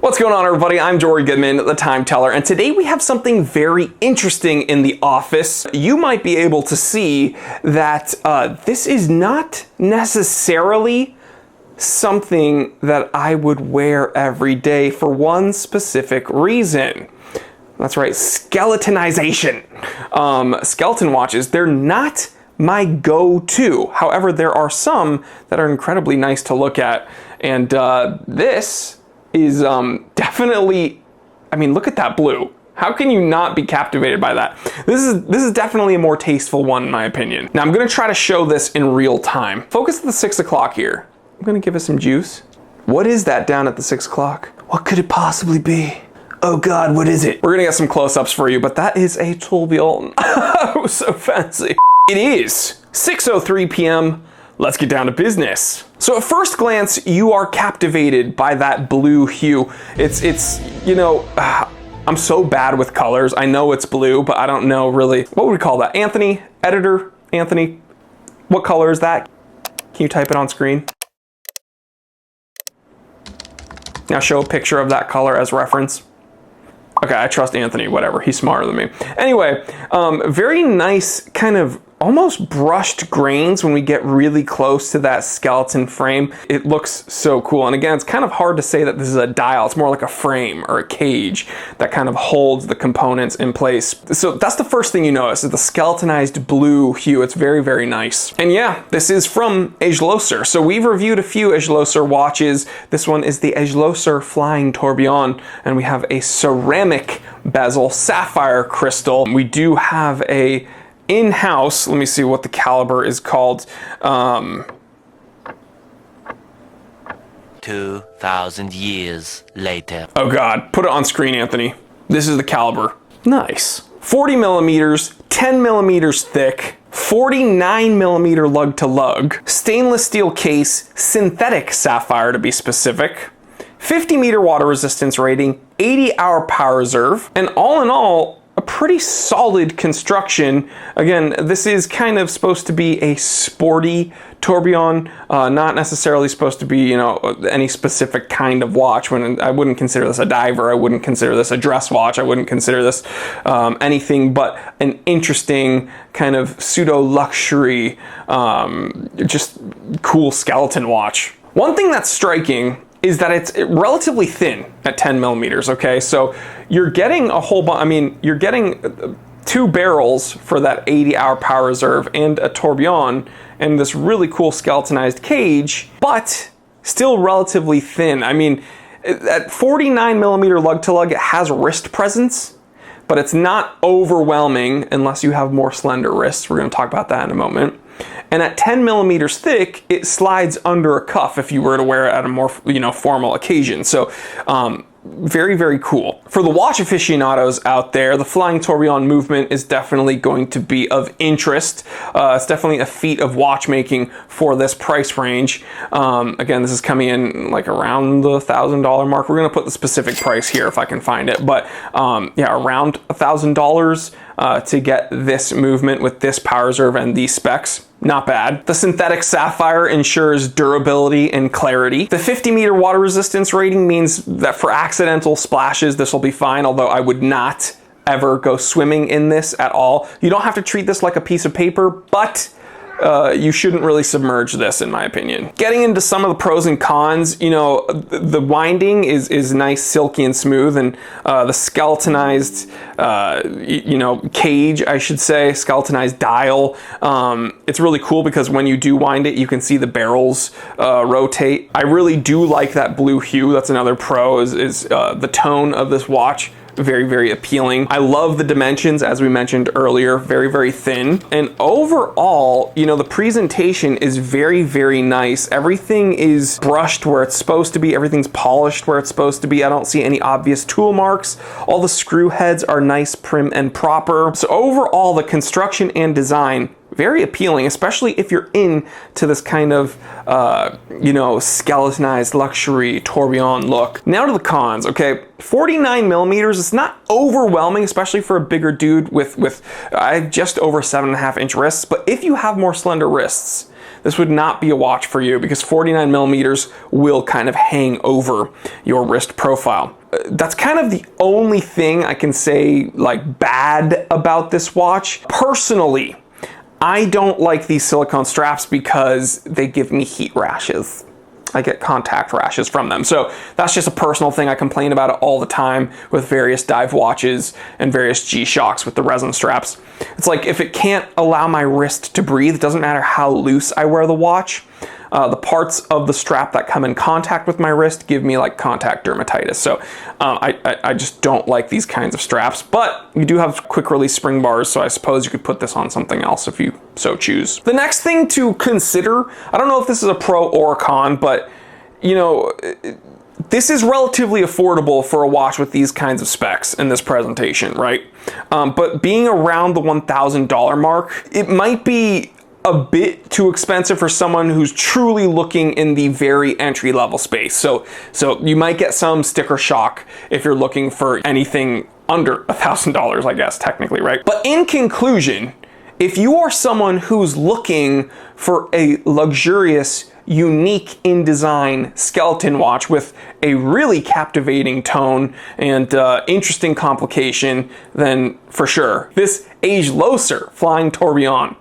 What's going on, everybody? I'm Jory Goodman, the Time Teller, and today we have something very interesting in the office. You might be able to see that this is not necessarily something that I would wear every day for one specific reason. That's right, skeletonization. Skeleton watches, they're not my go-to. However, there are some that are incredibly nice to look at, and this is definitely, I mean, look at that blue. How can you not be captivated by that? This is definitely a more tasteful one in my opinion. Now I'm gonna try to show this in real time. Focus at the 6 o'clock here. I'm gonna give it some juice. What is that down at the 6 o'clock? What could it possibly be? Oh God, what is it? We're gonna get some close-ups for you, but that is a Tourbillon. Oh, so fancy. It is 6:03 p.m. Let's get down to business. So at first glance, you are captivated by that blue hue. It's you know, I'm so bad with colors. I know it's blue, but I don't know really, what would we call that? Anthony, editor, Anthony, what color is that? Can you type it on screen? Now show a picture of that color as reference. Okay, I trust Anthony, whatever, he's smarter than me. Anyway, very nice kind of almost brushed grains when we get really close to that skeleton frame. It looks so cool. And again, it's kind of hard to say that this is a dial. It's more like a frame or a cage that kind of holds the components in place. So that's the first thing you notice is the skeletonized blue hue. It's very, very nice. And yeah, this is from Agelosur. So we've reviewed a few Agelosur watches. This one is the Agelosur Flying Tourbillon, and we have a ceramic bezel, sapphire crystal. We do have a in-house, let me see what the caliber is called. 2,000 years later. Oh God, put it on screen, Anthony. This is the caliber. Nice. 40 millimeters, 10 millimeters thick, 49 millimeter lug to lug, stainless steel case, synthetic sapphire to be specific, 50 meter water resistance rating, 80-hour power reserve, and all in all, a pretty solid construction. Again, this is kind of supposed to be a sporty tourbillon, not necessarily supposed to be, you know, any specific kind of watch. When I wouldn't consider this a diver, I wouldn't consider this a dress watch, I wouldn't consider this anything but an interesting kind of pseudo luxury, just cool skeleton watch. One thing that's striking is that it's relatively thin at 10 millimeters, okay? So you're getting a whole bunch, I mean, you're getting 2 barrels for that 80-hour power reserve and a tourbillon and this really cool skeletonized cage, but still relatively thin. I mean, at 49 millimeter lug to lug, it has wrist presence, but it's not overwhelming unless you have more slender wrists. We're gonna talk about that in a moment. And at 10 millimeters thick, it slides under a cuff if you were to wear it at a more, you know, formal occasion. So very, very cool. For the watch aficionados out there, the Flying Tourbillon movement is definitely going to be of interest. It's definitely a feat of watchmaking for this price range. Again, this is coming in like around the $1,000 mark. We're gonna put the specific price here if I can find it, but yeah, around $1,000 to get this movement with this power reserve and these specs. Not bad. The synthetic sapphire ensures durability and clarity. The 50 meter water resistance rating means that for accidental splashes, this will be fine, although I would not ever go swimming in this at all. You don't have to treat this like a piece of paper, but you shouldn't really submerge this, in my opinion. Getting into some of the pros and cons, you know, the winding is nice, silky and smooth, and the skeletonized, you know, cage, I should say, skeletonized dial, it's really cool because when you do wind it, you can see the barrels rotate. I really do like that blue hue. That's another pro, is the tone of this watch. Very, very appealing. I love the dimensions, as we mentioned earlier, very, very thin. And overall, you know, the presentation is very, very nice. Everything is brushed where it's supposed to be. Everything's polished where it's supposed to be. I don't see any obvious tool marks. All the screw heads are nice, prim, and proper. So overall, the construction and design, very appealing, especially if you're into this kind of, you know, skeletonized luxury tourbillon look. Now to the cons, okay? 49 millimeters, it's not overwhelming, especially for a bigger dude with just over 7.5-inch wrists, but if you have more slender wrists, this would not be a watch for you because 49 millimeters will kind of hang over your wrist profile. That's kind of the only thing I can say like bad about this watch. Personally, I don't like these silicone straps because they give me heat rashes. I get contact rashes from them. So that's just a personal thing. I complain about it all the time with various dive watches and various G-Shocks with the resin straps. It's like if it can't allow my wrist to breathe, it doesn't matter how loose I wear the watch. The parts of the strap that come in contact with my wrist give me like contact dermatitis. So I just don't like these kinds of straps, but you do have quick release spring bars. So I suppose you could put this on something else if you so choose. The next thing to consider, I don't know if this is a pro or a con, but you know, this is relatively affordable for a watch with these kinds of specs in this presentation, right? But being around the $1,000 mark, it might be a bit too expensive for someone who's truly looking in the very entry level space. So you might get some sticker shock if you're looking for anything under $1,000, I guess, technically, right? But in conclusion, if you are someone who's looking for a luxurious, unique in design skeleton watch with a really captivating tone and interesting complication, then for sure, this Agelloser Flying Tourbillon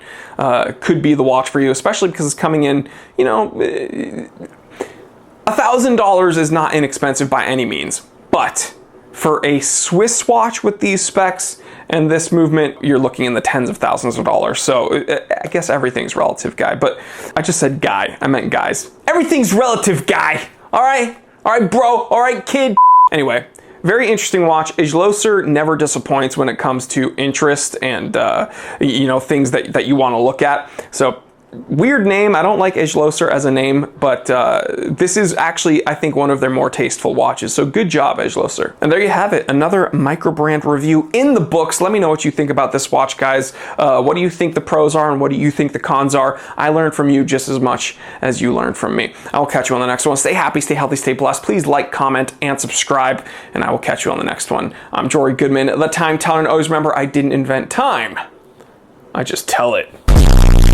could be the watch for you, especially because it's coming in, you know, $1,000 is not inexpensive by any means, but for a Swiss watch with these specs and this movement, you're looking in the tens of thousands of dollars. So I guess everything's relative, guy. But I just said guy. I meant guys. Everything's relative, guy. All right? All right, bro. All right, kid. Anyway, very interesting watch. Agelloser never disappoints when it comes to interest and, you know, things that you want to look at. So weird name. I don't like Agelloser as a name, but this is actually, I think, one of their more tasteful watches. So good job, Agelloser. And there you have it. Another micro brand review in the books. Let me know what you think about this watch, guys. What do you think the pros are and what do you think the cons are? I learned from you just as much as you learned from me. I will catch you on the next one. Stay happy, stay healthy, stay blessed. Please like, comment, and subscribe, and I will catch you on the next one. I'm Jory Goodman, the Time Teller, and always remember, I didn't invent time. I just tell it.